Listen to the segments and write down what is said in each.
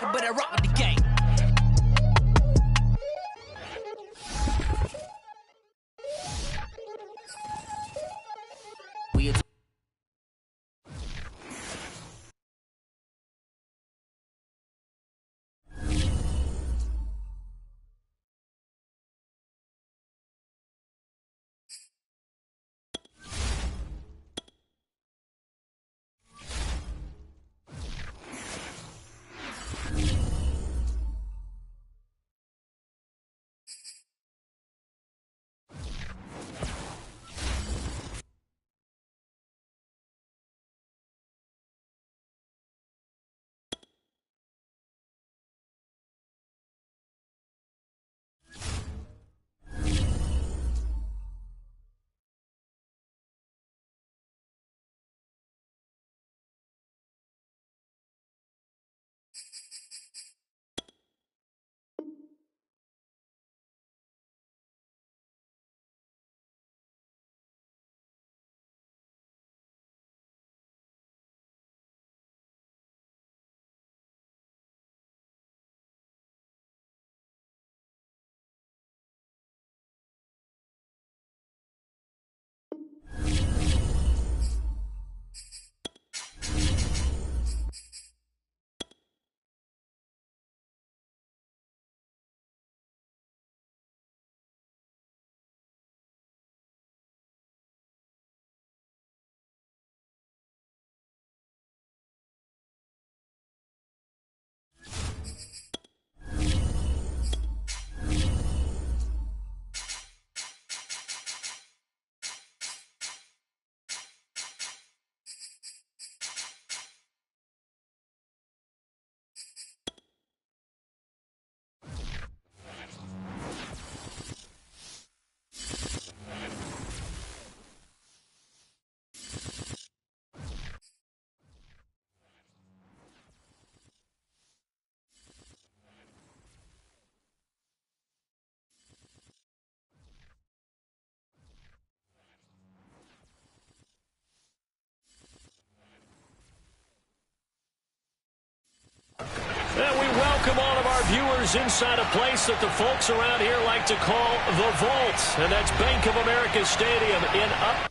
But I rock the game. And we welcome all of our viewers inside a place that the folks around here like to call the Vault. And that's Bank of America Stadium in up.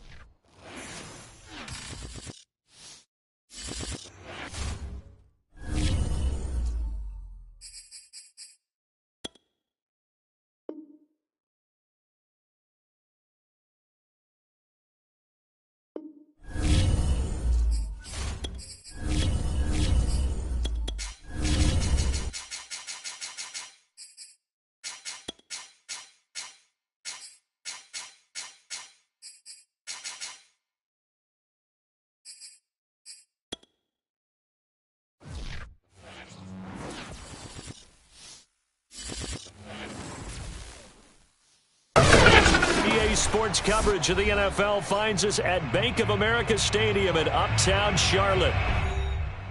Sports coverage of the NFL finds us at Bank of America Stadium in Uptown Charlotte.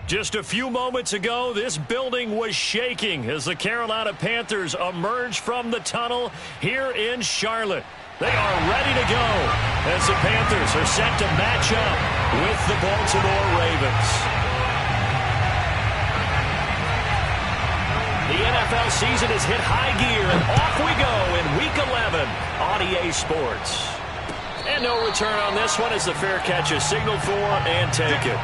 Just a few moments ago, this building was shaking as the Carolina Panthers emerged from the tunnel here in Charlotte. They are ready to go as the Panthers are set to match up with the Baltimore Ravens. The NFL season has hit high gear, and off we go in Week 11 on EA Sports. And no return on this one as the fair catch is signaled for and taken.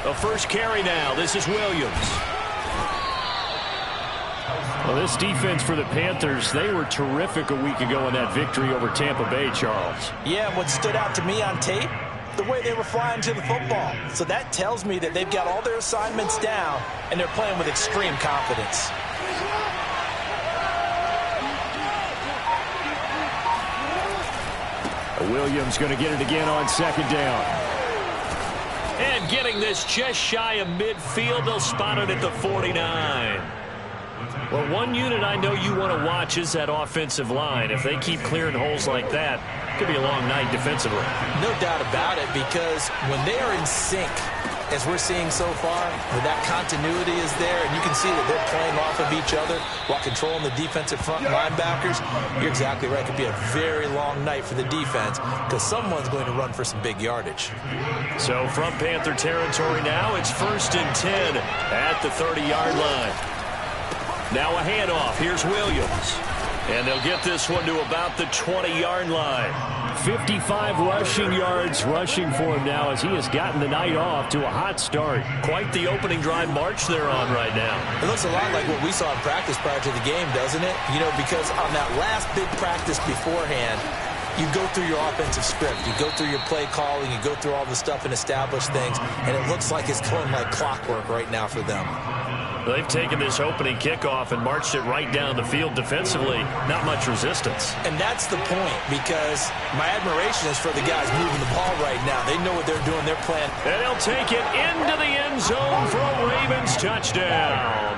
The first carry now. This is Williams. Well, this defense for the Panthers, they were terrific a week ago in that victory over Tampa Bay, Charles. Yeah, what stood out to me on tape, the way they were flying to the football. So that tells me that they've got all their assignments down, and they're playing with extreme confidence. Williams going to get it again on second down. And getting this just shy of midfield, they'll spot it at the 49. Well, one unit I know you want to watch is that offensive line. If they keep clearing holes like that, it could be a long night defensively. No doubt about it, because when they are in sync, as we're seeing so far, where that continuity is there, and you can see that they're playing off of each other while controlling the defensive front linebackers, you're exactly right. It could be a very long night for the defense because someone's going to run for some big yardage. So from Panther territory now, it's 1st and 10 at the 30-yard line. Now a handoff. Here's Williams. And they'll get this one to about the 20-yard line. 55 rushing yards rushing for him now as he has gotten the night off to a hot start. Quite the opening drive march they're on right now. It looks a lot like what we saw in practice prior to the game, doesn't it? You know, because on that last big practice beforehand, you go through your offensive script. You go through your play calling. You go through all the stuff and establish things. And it looks like it's going like clockwork right now for them. They've taken this opening kickoff and marched it right down the field defensively. Not much resistance. And that's the point, because my admiration is for the guys moving the ball right now. They know what they're doing. They're playing. And he'll take it into the end zone for a Ravens touchdown.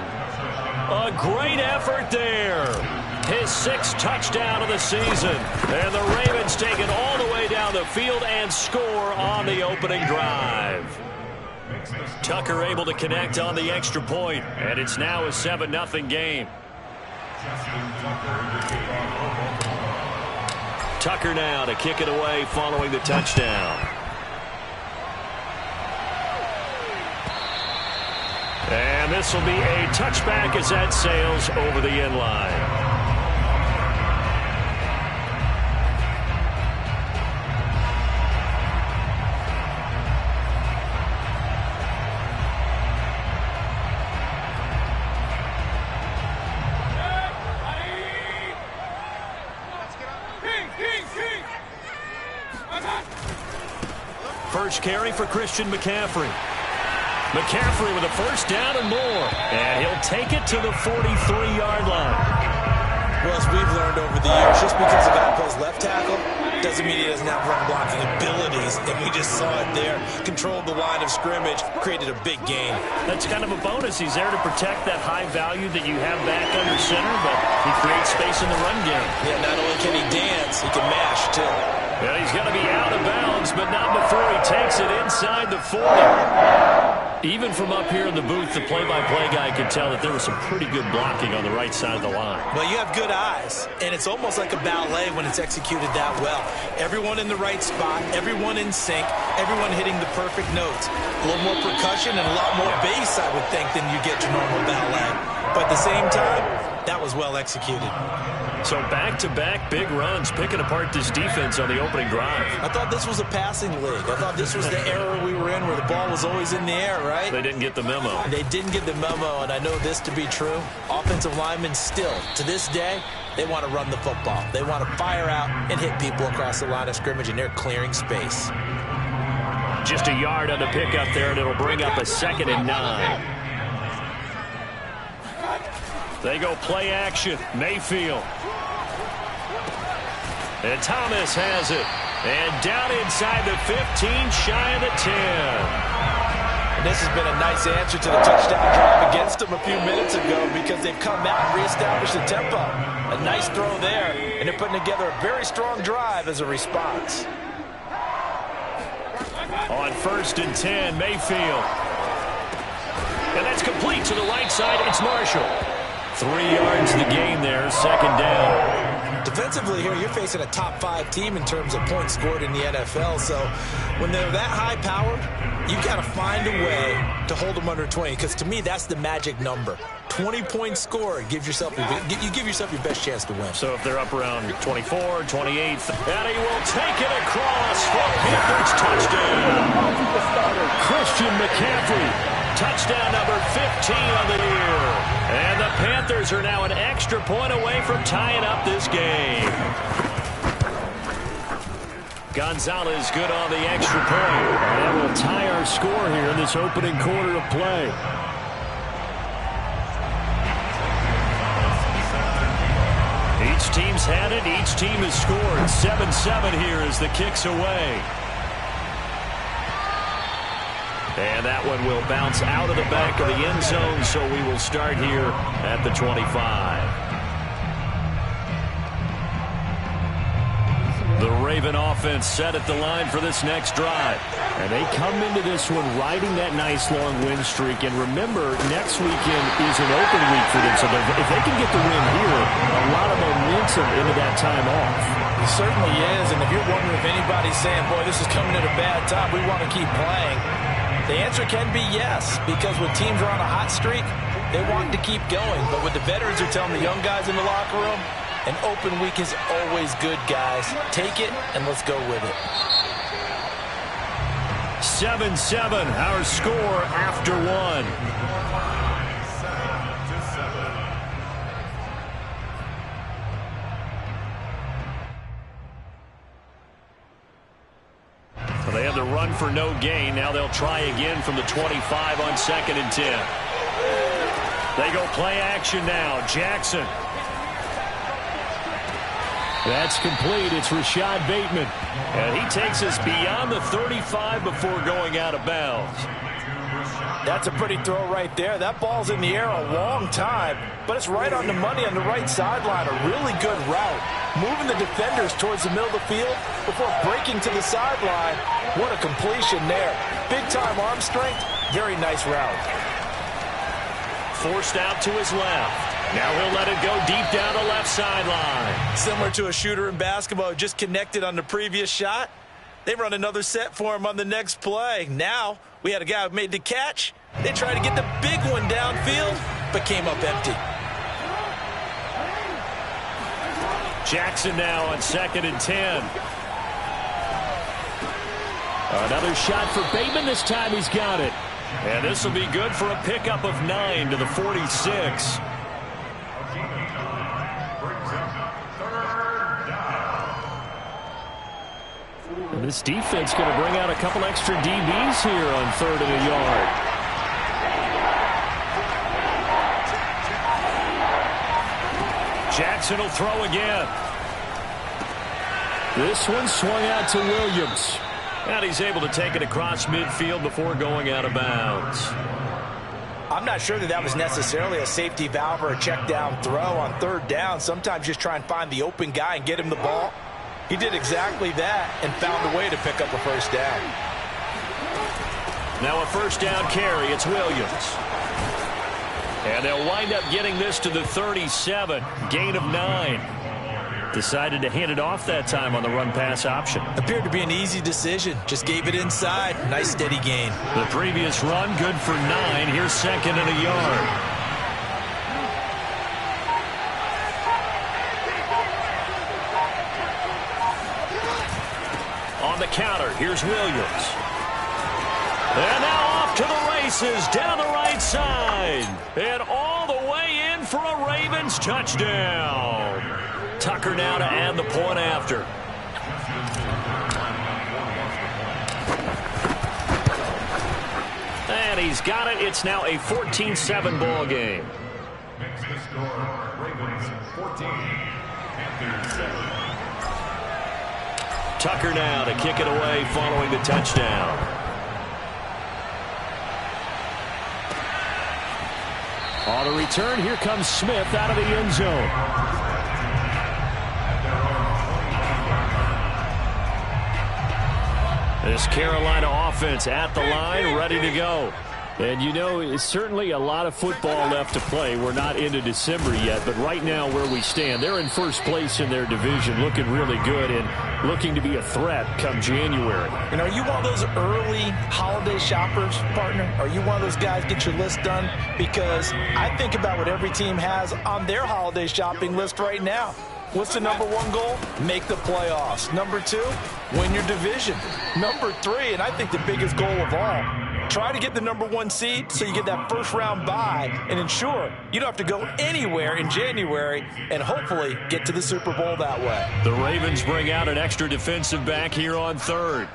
A great effort there. His 6th touchdown of the season. And the Ravens take it all the way down the field and score on the opening drive. Tucker able to connect on the extra point, and it's now a 7-0 game. Tucker now to kick it away following the touchdown. And this will be a touchback as that sails over the end line. First carry for Christian McCaffrey. McCaffrey with a first down and more. And he'll take it to the 43-yard line. Well, as we've learned over the years, just because a guy plays left tackle doesn't mean he doesn't have run blocking abilities. And we just saw it there. Controlled the line of scrimmage, created a big gain. That's kind of a bonus. He's there to protect that high value that you have back under center, but he creates space in the run game. Yeah, not only can he dance, he can mash, too. Well, he's going to be out of bounds, but not before he takes it inside the 40. Even from up here in the booth, the play-by-play guy could tell that there was some pretty good blocking on the right side of the line. Well, you have good eyes, and it's almost like a ballet when it's executed that well. Everyone in the right spot, everyone in sync, everyone hitting the perfect notes. A little more percussion and a lot more bass, I would think, than you get to normal ballet. But at the same time, that was well executed. So back-to-back big runs, picking apart this defense on the opening drive. I thought this was a passing league. I thought this was the era we were in where the ball was always in the air, right? They didn't get the memo. They didn't get the memo, and I know this to be true. Offensive linemen still, to this day, they want to run the football. They want to fire out and hit people across the line of scrimmage, and they're clearing space. Just a yard on the pickup there, and it'll bring up a 2nd and 9. They go play action. Mayfield. And Thomas has it. And down inside the 15, shy of the 10. And this has been a nice answer to the touchdown drive against them a few minutes ago because they've come out and reestablished the tempo. A nice throw there, and they're putting together a very strong drive as a response. On 1st and 10, Mayfield. And that's complete to the right side. It's Marshall. 3 yards the gain there, 2nd down. Defensively here, you're facing a top-5 team in terms of points scored in the NFL. So when they're that high-powered, you've got to find a way to hold them under 20. Because to me, that's the magic number. 20 points scored gives yourself you give yourself your best chance to win. So if they're up around 24, 28, and he will take it across for Panthers touchdown. Christian McCaffrey. Touchdown number 15 on the year. And the Panthers are now an extra point away from tying up this game. Gonzalez good on the extra point. And that will tie our score here in this opening quarter of play. Each team's had it. Each team has scored. 7-7 here as the kick's away. And that one will bounce out of the back of the end zone, so we will start here at the 25. The Raven offense set at the line for this next drive. And they come into this one riding that nice long win streak. And remember, next weekend is an open week for them. So if they can get the win here, a lot of momentum into that time off. It certainly is. And if you're wondering if anybody's saying, boy, this is coming at a bad time, we want to keep playing, the answer can be yes. Because when teams are on a hot streak, they want to keep going. But what the veterans are telling the young guys in the locker room, an open week is always good, guys. Take it, and let's go with it. 7-7, our score after one. Well, they had the run for no gain. Now they'll try again from the 25 on 2nd and 10. They go play action now. Jackson. That's complete. It's Rashad Bateman. And he takes us beyond the 35 before going out of bounds. That's a pretty throw right there. That ball's in the air a long time, but it's right on the money on the right sideline. A really good route. Moving the defenders towards the middle of the field before breaking to the sideline. What a completion there. Big-time arm strength. Very nice route. Forced out to his left. Now he'll let it go deep down the left sideline. Similar to a shooter in basketball, just connected on the previous shot. They run another set for him on the next play. Now we had a guy who made the catch. They tried to get the big one downfield, but came up empty. Jackson now on 2nd and 10. Another shot for Bateman. This time he's got it. And this will be good for a pickup of 9 to the 46. And this defense going to bring out a couple extra DBs here on 3rd and a yard. Jackson will throw again. This one swung out to Williams. And he's able to take it across midfield before going out of bounds. I'm not sure that was necessarily a safety valve or a check down throw on 3rd down. Sometimes just try and find the open guy and get him the ball. He did exactly that and found a way to pick up a 1st down. Now a 1st down carry. It's Williams. And they'll wind up getting this to the 37. Gain of 9. Decided to hand it off that time on the run-pass option. Appeared to be an easy decision. Just gave it inside. Nice steady gain. The previous run good for 9. Here's 2nd and a yard. On the counter, here's Williams. And now off to the races down the right side. And all the way in for a Ravens touchdown. Tucker now to add the point after. And he's got it. It's now a 14-7 ball game. Makes the score Ravens 14, Panthers 7. Tucker now to kick it away following the touchdown. On the return, here comes Smith out of the end zone. This Carolina offense at the line, ready to go. And you know, it's certainly a lot of football left to play. We're not into December yet, but right now where we stand, they're in 1st place in their division, looking really good and looking to be a threat come January. And are you one of those early holiday shoppers, partner? Are you one of those guys get your list done? Because I think about what every team has on their holiday shopping list right now. What's the number 1 goal? Make the playoffs. Number 2, win your division. Number 3, and I think the biggest goal of all, try to get the number 1 seed so you get that 1st round bye and ensure you don't have to go anywhere in January and hopefully get to the Super Bowl that way. The Ravens bring out an extra defensive back here on 3rd.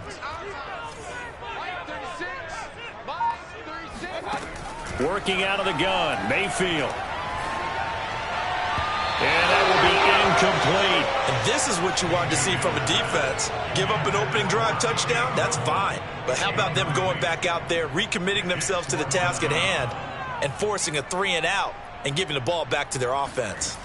Working out of the gun, Mayfield. And that will be incomplete. And this is what you want to see from a defense. Give up an opening drive touchdown, that's fine. But how about them going back out there, recommitting themselves to the task at hand, and forcing a 3-and-out and giving the ball back to their offense.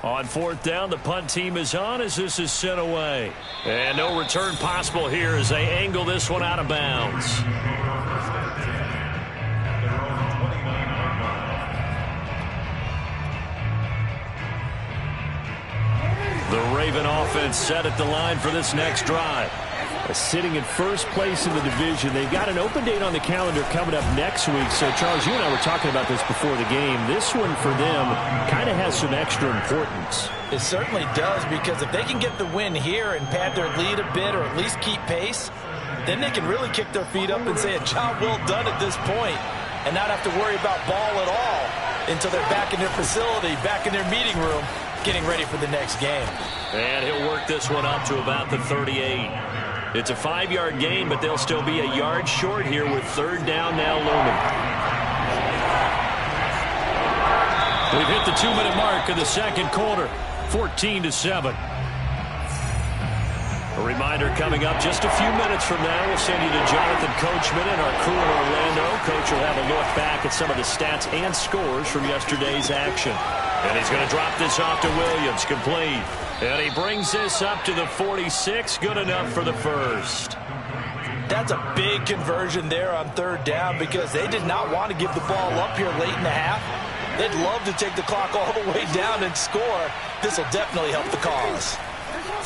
On fourth down, the punt team is on as this is sent away. And no return possible here as they angle this one out of bounds. The Raven offense set at the line for this next drive. Sitting in first place in the division. They've got an open date on the calendar coming up next week. So, Charles, you and I were talking about this before the game. This one for them kind of has some extra importance. It certainly does, because if they can get the win here and pad their lead a bit or at least keep pace, then they can really kick their feet up and say a job well done at this point and not have to worry about ball at all until they're back in their facility, back in their meeting room, getting ready for the next game. And he'll work this one up to about the 38. It's a 5-yard gain, but they'll still be a yard short here with third down now looming. We've hit the 2-minute mark of the second quarter, 14-7. A reminder coming up just a few minutes from now. We'll send you to Jonathan Coachman and our crew in Orlando. Coach will have a look back at some of the stats and scores from yesterday's action. And he's going to drop this off to Williams, complete. And he brings this up to the 46, good enough for the first. That's a big conversion there on third down, because they did not want to give the ball up here late in the half. They'd love to take the clock all the way down and score. This will definitely help the cause.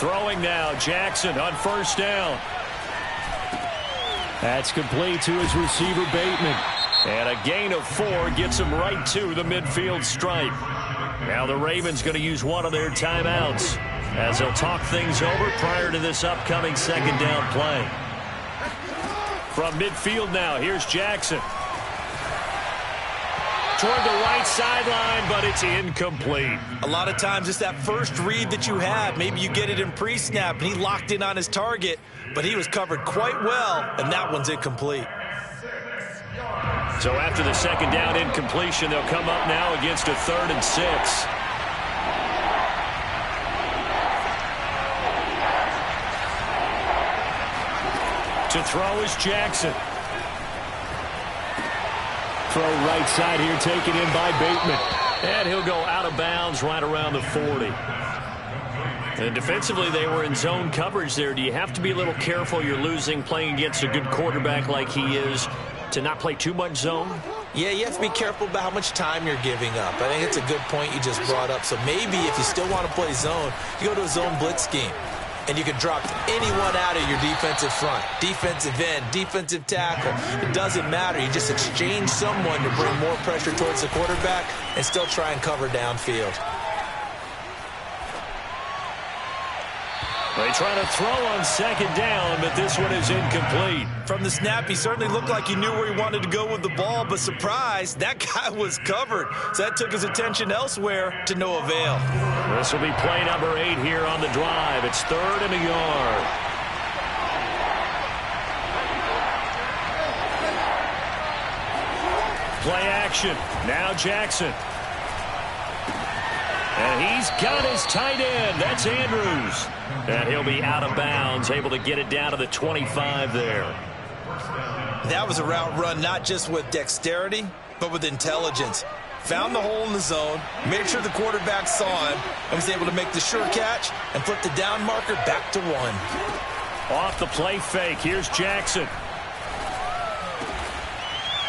Throwing now, Jackson on first down. That's complete to his receiver, Bateman. And a gain of 4 gets him right to the midfield stripe. Now the Ravens going to use one of their timeouts as they'll talk things over prior to this upcoming second down play. From midfield now, here's Jackson. Toward the right sideline, but it's incomplete. A lot of times it's that first read that you have. Maybe you get it in pre-snap, and he locked in on his target, but he was covered quite well, and that one's incomplete. So after the second down incompletion, they'll come up now against a 3rd and 6. To throw is Jackson. Throw right side here, taken in by Bateman. And he'll go out of bounds right around the 40. And defensively, they were in zone coverage there. Do you have to be a little careful? You're losing, playing against a good quarterback like he is, to not play too much zone? Yeah, you have to be careful about how much time you're giving up. I think it's a good point you just brought up. So maybe if you still want to play zone, you go to a zone blitz scheme. And you can drop anyone out of your defensive front. Defensive end, defensive tackle. It doesn't matter. You just exchange someone to bring more pressure towards the quarterback and still try and cover downfield. They try to throw on second down, but this one is incomplete. From the snap, he certainly looked like he knew where he wanted to go with the ball, but surprise, that guy was covered. So that took his attention elsewhere to no avail. This will be play number 8 here on the drive. It's 3rd and a yard. Play action. Now Jackson. And he's got his tight end. That's Andrews. And he'll be out of bounds, able to get it down to the 25 there. That was a route run not just with dexterity, but with intelligence. Found the hole in the zone, made sure the quarterback saw him, and was able to make the sure catch and flip the down marker back to 1. Off the play fake, here's Jackson.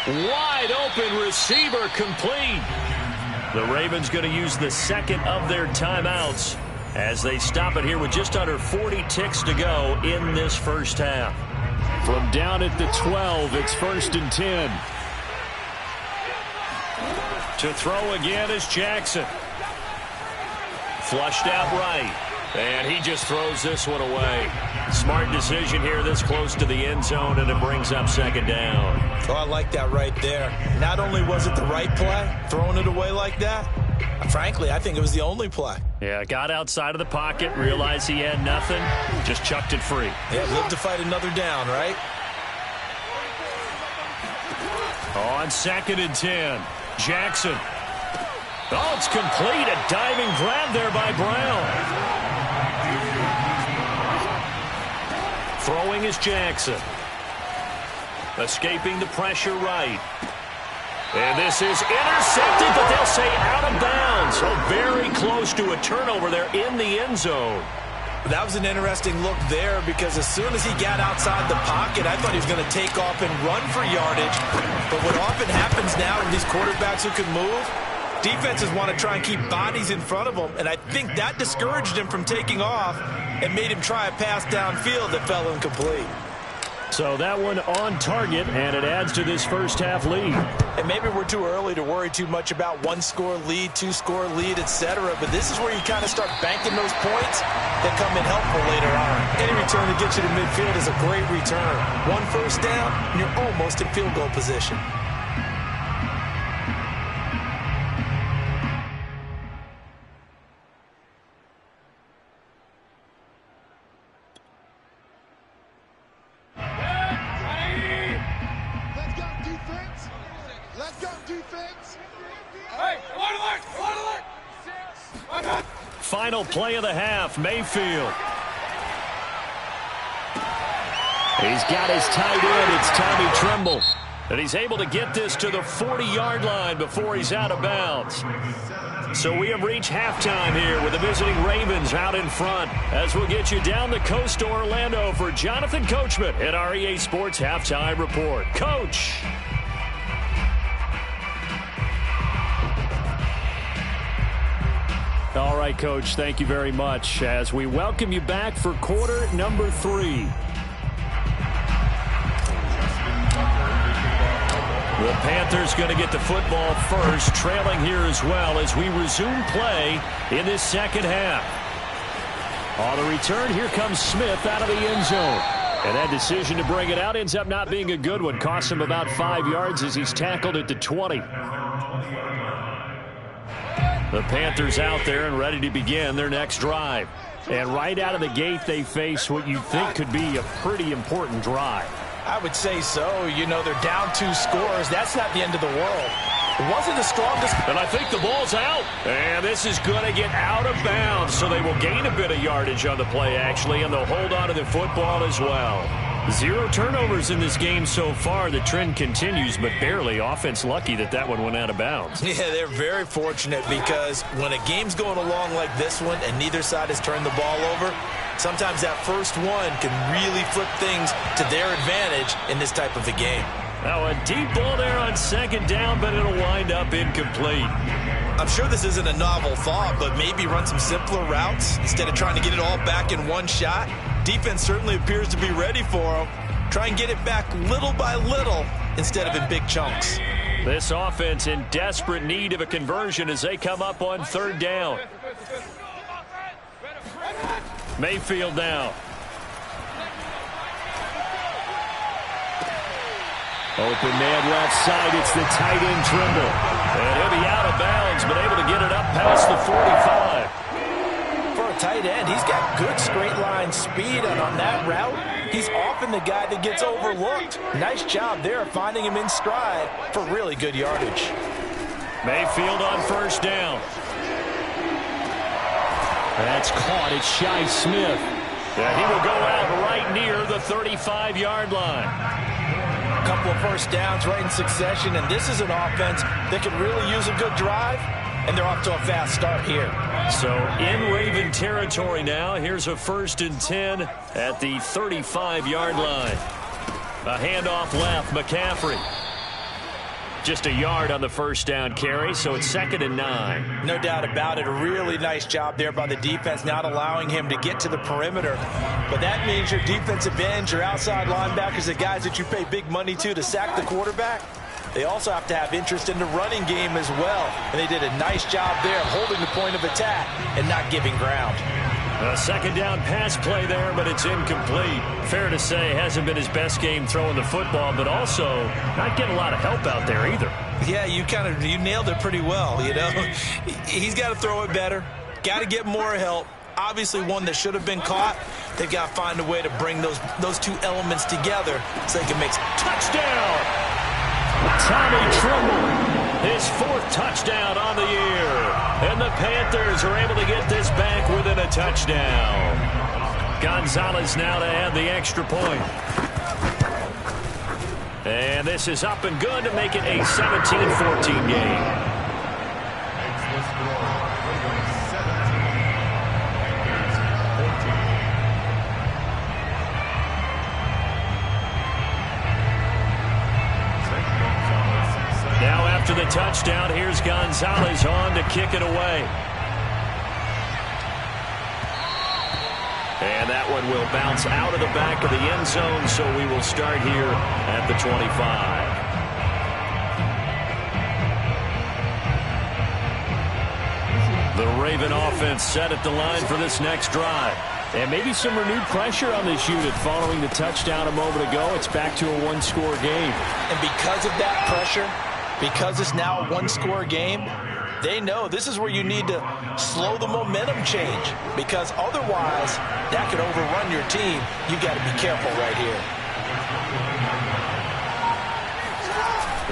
Wide open receiver, complete. The Ravens going to use the second of their timeouts as they stop it here with just under 40 ticks to go in this first half. From down at the 12, it's 1st and 10. To throw again is Jackson. Flushed out right. And he just throws this one away. Smart decision here this close to the end zone, and it brings up second down. Oh, I like that right there. Not only was it the right play, throwing it away like that, frankly, I think it was the only play. Yeah, got outside of the pocket, realized he had nothing, just chucked it free. Yeah, live to fight another down, right? On 2nd and 10, Jackson. Oh, it's complete. A diving grab there by Brown. Throwing is Jackson. Escaping the pressure right. And this is intercepted, but they'll say out of bounds. So very close to a turnover there in the end zone. That was an interesting look there because as soon as he got outside the pocket, I thought he was going to take off and run for yardage. But what often happens now with these quarterbacks who can move, defenses want to try and keep bodies in front of them, and I think that discouraged him from taking off and made him try a pass downfield that fell incomplete. So that one on target, and it adds to this first half lead. And maybe we're too early to worry too much about one-score lead, two-score lead, etc. But this is where you kind of start banking those points that come in helpful later on. Any return that gets you to midfield is a great return. One first down, and you're almost in field goal position. Final play of the half, Mayfield. He's got his tight end. It's Tommy Tremble. And he's able to get this to the 40-yard line before he's out of bounds. So we have reached halftime here with the visiting Ravens out in front. As we'll get you down the coast to Orlando for Jonathan Coachman at our EA Sports Halftime Report. Coach. All right, Coach, thank you very much as we welcome you back for quarter number 3. The Panthers going to get the football first, trailing here as well as we resume play in this second half. On the return, here comes Smith out of the end zone. And that decision to bring it out ends up not being a good one. Costs him about 5 yards as he's tackled at the 20. The Panthers out there and ready to begin their next drive. And right out of the gate, they face what you think could be a pretty important drive. I would say so. You know, they're down 2 scores. That's not the end of the world. It wasn't the strongest. And I think the ball's out. And this is going to get out of bounds. So they will gain a bit of yardage on the play, actually, and they'll hold on to the football as well. 0 turnovers in this game so far. The trend continues, but barely. Offense lucky that that one went out of bounds. Yeah, they're very fortunate because when a game's going along like this one and neither side has turned the ball over, sometimes that first one can really flip things to their advantage in this type of a game. Now a deep ball there on second down, but it'll wind up incomplete. I'm sure this isn't a novel thought, but maybe run some simpler routes instead of trying to get it all back in one shot. Defense certainly appears to be ready for them. Try and get it back little by little instead of in big chunks. This offense in desperate need of a conversion as they come up on third down. Mayfield now. Open man left side. It's the tight end Tremble. And he'll be out of bounds, but able to get it up past the 45. For a tight end, he's got good straight line speed, and on that route, he's often the guy that gets overlooked. Nice job there finding him in stride for really good yardage. Mayfield on first down. That's caught. It's Shi Smith. And he will go out right near the 35-yard line. A couple of first downs right in succession, and this is an offense that could really use a good drive, and they're off to a fast start here. So in Raven territory now. Here's a 1st and 10 at the 35-yard line. A handoff left, McCaffrey. Just a yard on the first down carry, so it's 2nd and 9. No doubt about it. A really nice job there by the defense, not allowing him to get to the perimeter. But that means your defensive ends, your outside linebackers, the guys that you pay big money to sack the quarterback, they also have to have interest in the running game as well. And they did a nice job there of holding the point of attack and not giving ground. A 2nd down pass play there, but it's incomplete. Fair to say, hasn't been his best game throwing the football, but also not getting a lot of help out there either. Yeah, you nailed it pretty well, you know. He's got to throw it better, got to get more help. Obviously one that should have been caught. They've got to find a way to bring those 2 elements together so they can make touchdown. Tommy Tremble, his 4th touchdown on the year. And the Panthers are able to get this back within a touchdown. Gonzalez now to add the extra point. And this is up and good to make it a 17-14 game. Now after the touchdown, here's Gonzalez on to kick it away. And that one will bounce out of the back of the end zone, so we will start here at the 25. The Raven offense set at the line for this next drive. And maybe some renewed pressure on this unit following the touchdown a moment ago. It's back to a 1-score game. And because of that pressure, because it's now a 1-score game, they know this is where you need to slow the momentum change, because otherwise that could overrun your team. You got to be careful right here.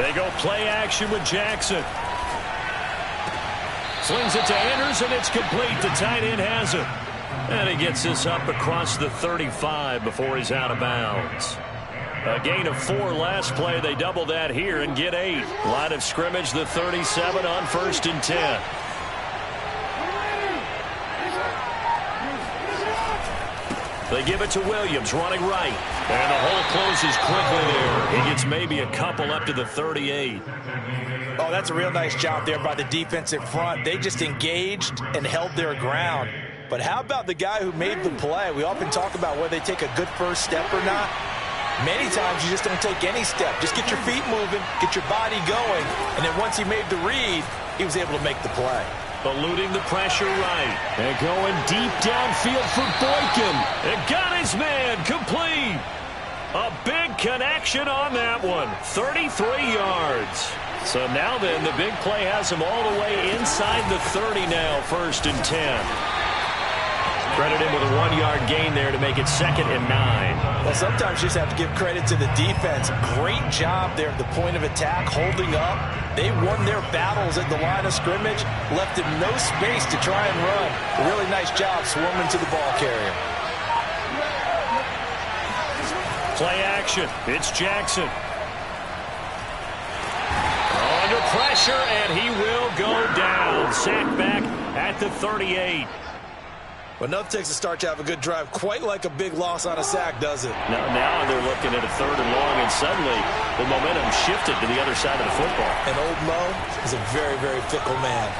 They go play action with Jackson. Slings it to Anderson. It's complete. The tight end has it. And he gets this up across the 35 before he's out of bounds. A gain of 4 last play. They double that here and get 8. Line of scrimmage, the 37 on 1st and 10. They give it to Williams, running right. And the hole closes quickly there. He gets maybe a couple up to the 38. Oh, that's a real nice job there by the defensive front. They just engaged and held their ground. But how about the guy who made the play? We often talk about whether they take a good first step or not. Many times you just don't take any step. Just get your feet moving, get your body going, and then once he made the read, he was able to make the play. Eluding the pressure right. And going deep downfield for Boykin. And got his man complete. A big connection on that one. 33 yards. So now then, the big play has him all the way inside the 30 now, 1st and 10. Credit him with a 1-yard gain there to make it 2nd and 9. Well, sometimes you just have to give credit to the defense. Great job there at the point of attack, holding up. They won their battles at the line of scrimmage, left him no space to try and run. A really nice job swarming to the ball carrier. Play action. It's Jackson. Under pressure, and he will go down. Sacked back at the 38. Well, enough takes a start to have a good drive. Quite like a big loss on a sack, does it? Now they're looking at a 3rd and long, and suddenly the momentum shifted to the other side of the football. And old Mo is a very, very fickle man.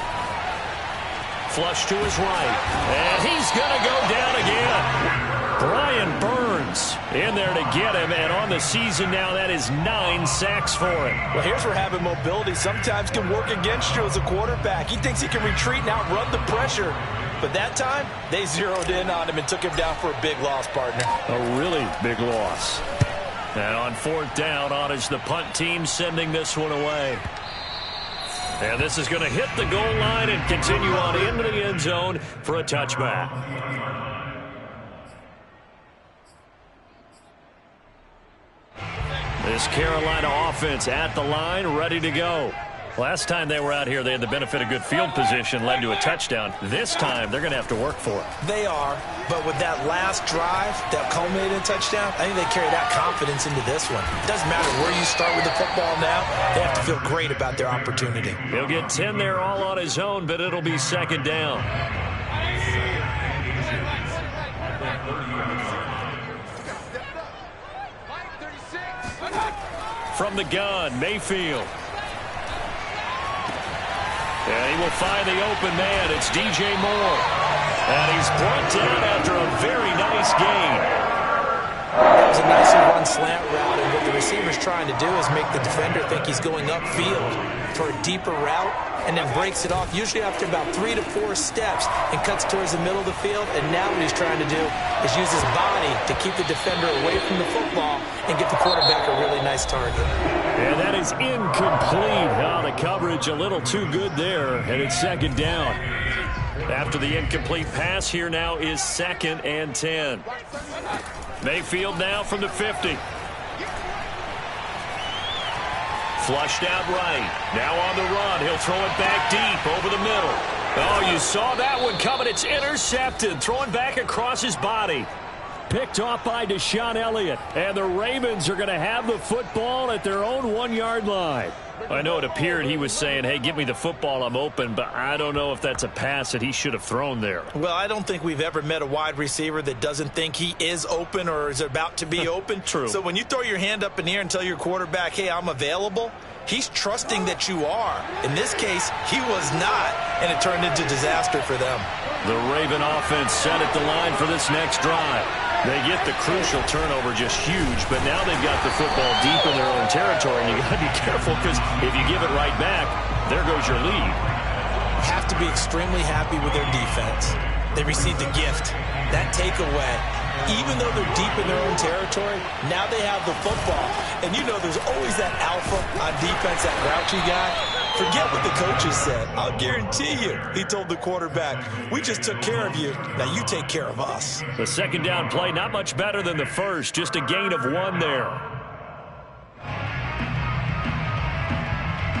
Flush to his right, and he's going to go down again. Brian Burns in there to get him, and on the season now, that is 9 sacks for him. Well, here's where having mobility sometimes can work against you as a quarterback. He thinks he can retreat and outrun the pressure. But that time, they zeroed in on him and took him down for a big loss, partner. A really big loss. And on 4th down, on is the punt team sending this one away. And this is going to hit the goal line and continue on into the end zone for a touchback. This Carolina offense at the line, ready to go. Last time they were out here, they had the benefit of good field position, led to a touchdown. This time, they're going to have to work for it. They are, but with that last drive that culminated in a touchdown, I think they carry that confidence into this one. It doesn't matter where you start with the football now. They have to feel great about their opportunity. He'll get 10 there all on his own, but it'll be 2nd down. From the gun, Mayfield. And he will find the open man. It's DJ Moore. And he's brought down after a very nice gain. That was a nicely run slant route, and what the receiver's trying to do is make the defender think he's going upfield for a deeper route, and then breaks it off, usually after about 3 to 4 steps, and cuts towards the middle of the field. And now what he's trying to do is use his body to keep the defender away from the football and get the quarterback a really nice target. And that is incomplete. Oh, the coverage a little too good there, and it's 2nd down. After the incomplete pass, here now is 2nd and 10. Mayfield now from the 50. Flushed out right. Now on the run. He'll throw it back deep over the middle. Oh, you saw that one coming. It's intercepted. Throwing back across his body. Picked off by Deshaun Elliott. And the Ravens are going to have the football at their own 1-yard line. I know it appeared he was saying, hey, give me the football, I'm open, but I don't know if that's a pass that he should have thrown there. Well, I don't think we've ever met a wide receiver that doesn't think he is open or is about to be open. True. So when you throw your hand up in the air and tell your quarterback, hey, I'm available, he's trusting that you are. In this case, he was not, and it turned into disaster for them. The Raven offense set at the line for this next drive. They get the crucial turnover just huge, but now they've got the football deep in their own territory, and you got to be careful because if you give it right back, there goes your lead. Have to be extremely happy with their defense. They received a gift. That takeaway, even though they're deep in their own territory, now they have the football. And you know there's always that alpha on defense, that grouchy guy. Forget what the coaches said. I'll guarantee you, he told the quarterback, we just took care of you. Now you take care of us. The second down play, not much better than the first. Just a gain of 1 there.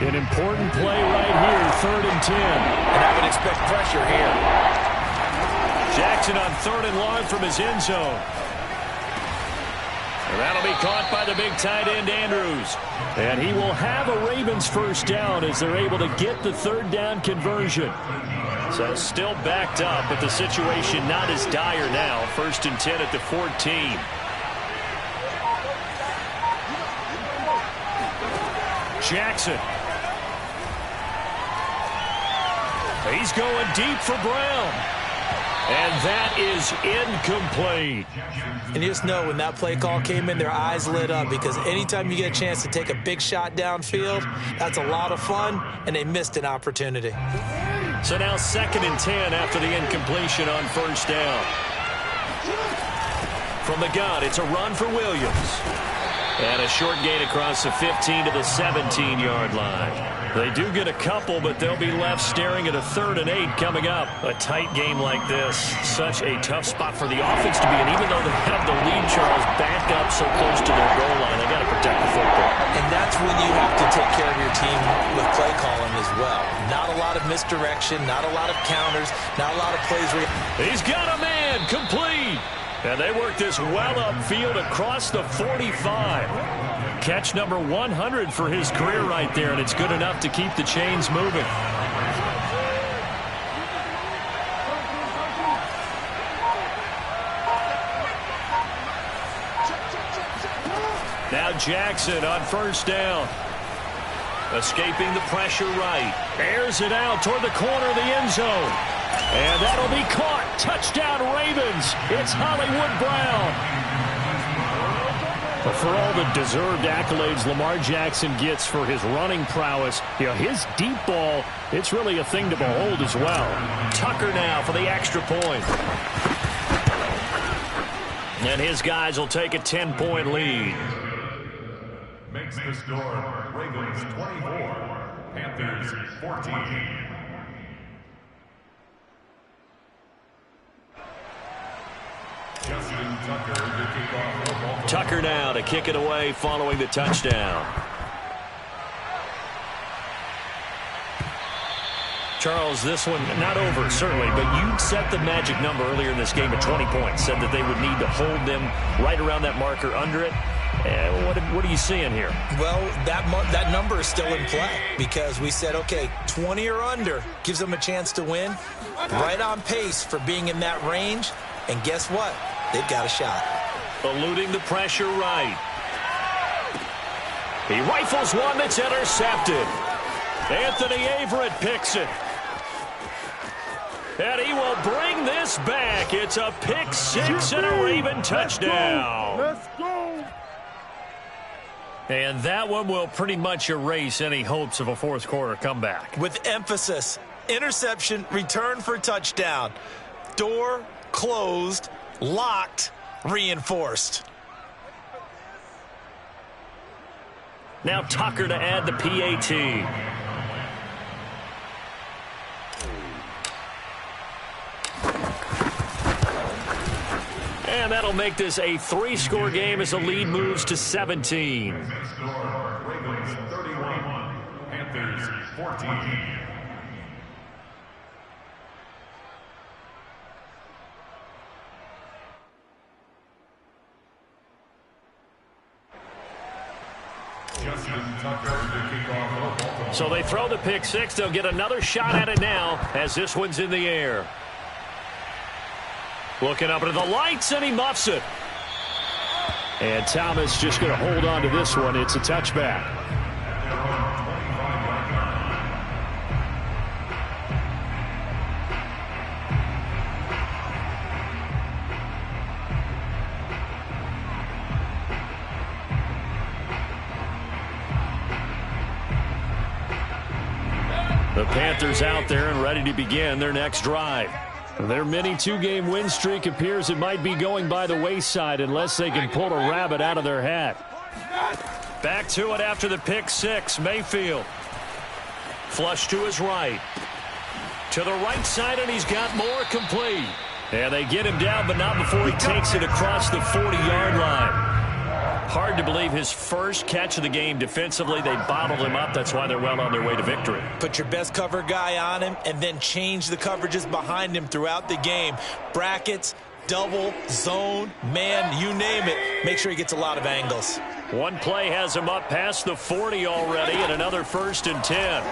An important play right here, 3rd and 10. And I would expect pressure here. Jackson on 3rd and long from his end zone. And that'll be caught by the big tight end, Andrews. And he will have a Ravens first down as they're able to get the 3rd down conversion. So still backed up, but the situation not as dire now. 1st and 10 at the 14. Jackson. He's going deep for Brown. And that is incomplete. And you just know when that play call came in, their eyes lit up because anytime you get a chance to take a big shot downfield, that's a lot of fun, and they missed an opportunity. So now 2nd and 10 after the incompletion on 1st down. From the gun, it's a run for Williams. And a short gain across the 15 to the 17-yard line. They do get a couple, but they'll be left staring at a 3rd and 8 coming up. A tight game like this, such a tough spot for the offense to be in. Even though they have the lead, Charles, back up so close to their goal line, they got to protect the football. And that's when you have to take care of your team with play calling as well. Not a lot of misdirection, not a lot of counters, not a lot of plays. He's got a man, complete. And they work this well upfield across the 45. Catch number 100 for his career right there, and it's good enough to keep the chains moving. Now Jackson on 1st down. Escaping the pressure right. Airs it out toward the corner of the end zone. And that'll be caught. Touchdown Ravens. It's Hollywood Brown. But for all the deserved accolades Lamar Jackson gets for his running prowess, you know, his deep ball, it's really a thing to behold as well. Tucker now for the extra point. And his guys will take a 10-point lead. Makes the score Ravens 24, Panthers 14. Tucker now to kick it away following the touchdown. Charles, this one not over, certainly, but you set the magic number earlier in this game at 20 points. Said that they would need to hold them right around that marker under it. What are you seeing here? Well, that number is still in play because we said, okay, 20 or under gives them a chance to win. Right on pace for being in that range. And guess what? They've got a shot. Eluding the pressure right. He rifles one that's intercepted. Anthony Averett picks it. And he will bring this back. It's a pick six and a Raven touchdown. Let's go. And that one will pretty much erase any hopes of a fourth quarter comeback. With emphasis, interception, return for touchdown. Door closed, locked, reinforced. Now Tucker to add the PAT. And that'll will make this a 3-score game as the lead moves to 17. Ravens 31, Panthers 14. So they throw the pick six. They'll get another shot at it now as this one's in the air. Looking up into the lights, and he muffs it. And Thomas just going to hold on to this one. It's a touchback. The Panthers out there and ready to begin their next drive. Their mini 2-game win streak appears it might be going by the wayside unless they can pull a rabbit out of their hat. Back to it after the pick six. Mayfield. Flush to his right. To the right side, and he's got more complete. And they get him down, but not before he takes it across the 40-yard line. Hard to believe his first catch of the game defensively. They bottled him up. That's why they're well on their way to victory. Put your best cover guy on him and then change the coverages behind him throughout the game. Brackets, double, zone, man, you name it. Make sure he gets a lot of angles. One play has him up past the 40 already, and another 1st and 10.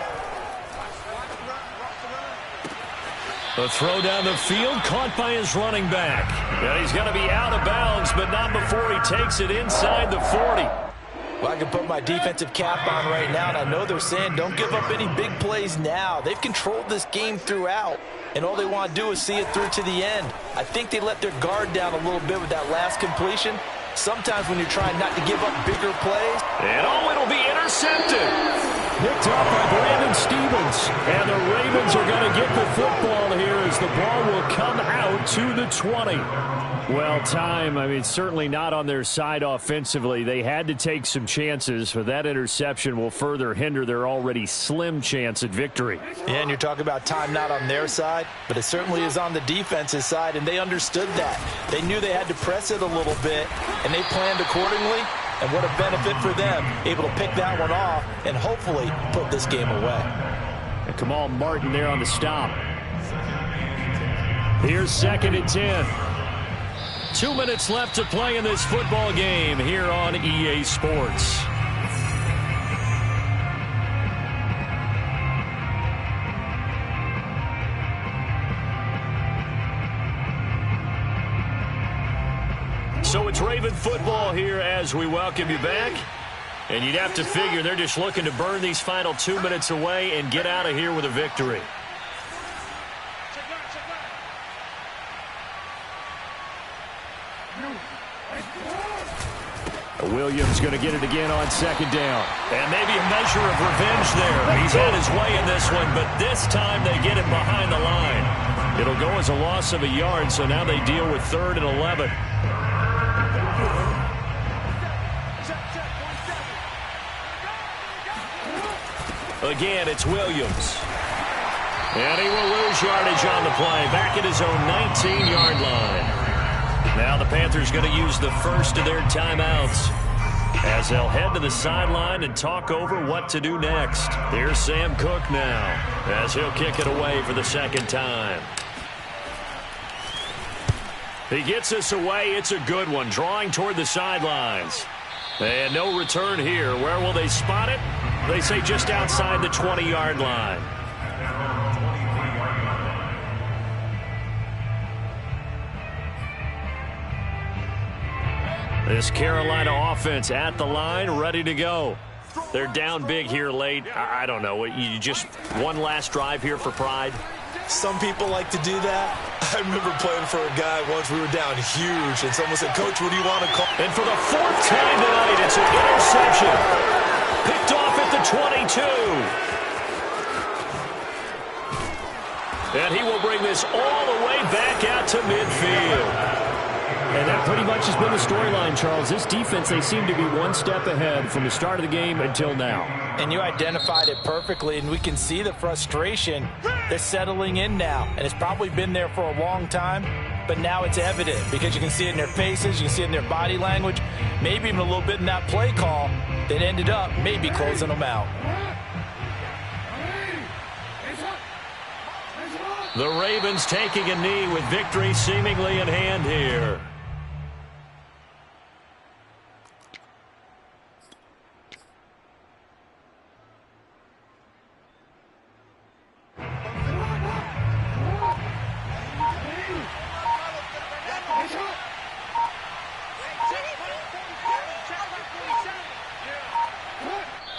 The throw down the field, caught by his running back. And he's going to be out of bounds, but not before he takes it inside the 40. Well, I can put my defensive cap on right now, and I know they're saying don't give up any big plays now. They've controlled this game throughout, and all they want to do is see it through to the end. I think they let their guard down a little bit with that last completion. Sometimes when you're trying not to give up bigger plays. And it'll be intercepted. Picked up by Brandon Stevens. And the Ravens are going to get the football here as the ball will come out to the 20. Well, certainly not on their side offensively. They had to take some chances, but that interception will further hinder their already slim chance at victory. Yeah, and you're talking about time not on their side, but it certainly is on the defense's side, and they understood that. They knew they had to press it a little bit, and they planned accordingly. And what a benefit for them, able to pick that one off and hopefully put this game away. And Kamal Martin there on the stop. Here's 2nd and 10. 2 minutes left to play in this football game here on EA Sports. So it's Raven football here as we welcome you back. And you'd have to figure they're just looking to burn these final 2 minutes away and get out of here with a victory. Williams going to get it again on 2nd down. And maybe a measure of revenge there. He's had his way in this one, but this time they get it behind the line. It'll go as a loss of a yard, so now they deal with 3rd and 11. Again, it's Williams. And he will lose yardage on the play. Back at his own 19-yard line. Now the Panthers going to use the first of their timeouts as they'll head to the sideline and talk over what to do next. Here's Sam Cook now as he'll kick it away for the 2nd time. He gets this away. It's a good one, drawing toward the sidelines. And no return here. Where will they spot it? They say just outside the 20-yard line. This Carolina offense at the line, ready to go. They're down big here late. I don't know. You just one last drive here for pride? Some people like to do that. I remember playing for a guy once. We were down huge, and someone said, "Coach, what do you want to call?" And for the 4th time tonight, it's an interception. Picked off at the 22. And he will bring this all the way back out to midfield. And that pretty much has been the storyline, Charles. This defense, they seem to be one step ahead from the start of the game until now. And you identified it perfectly, and we can see the frustration. They're settling in now, and it's probably been there for a long time. but now it's evident because you can see it in their faces, you can see it in their body language, maybe even a little bit in that play call that ended up maybe closing them out. The Ravens taking a knee with victory seemingly in hand here.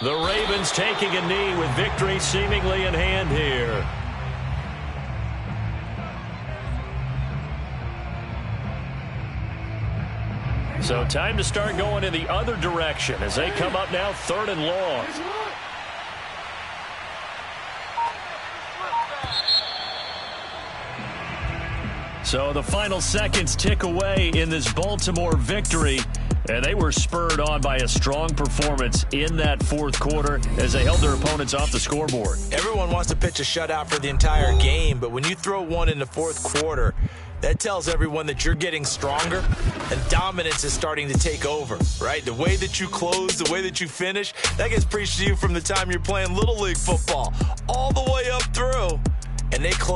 The Ravens taking a knee with victory seemingly in hand here. So time to start going in the other direction as they come up now 3rd and long. So the final seconds tick away in this Baltimore victory. And they were spurred on by a strong performance in that 4th quarter as they held their opponents off the scoreboard. Everyone wants to pitch a shutout for the entire game, but when you throw one in the 4th quarter, that tells everyone that you're getting stronger and dominance is starting to take over, right? The way that you close, the way that you finish, that gets preached to you from the time you're playing Little League football all the way up through, and they close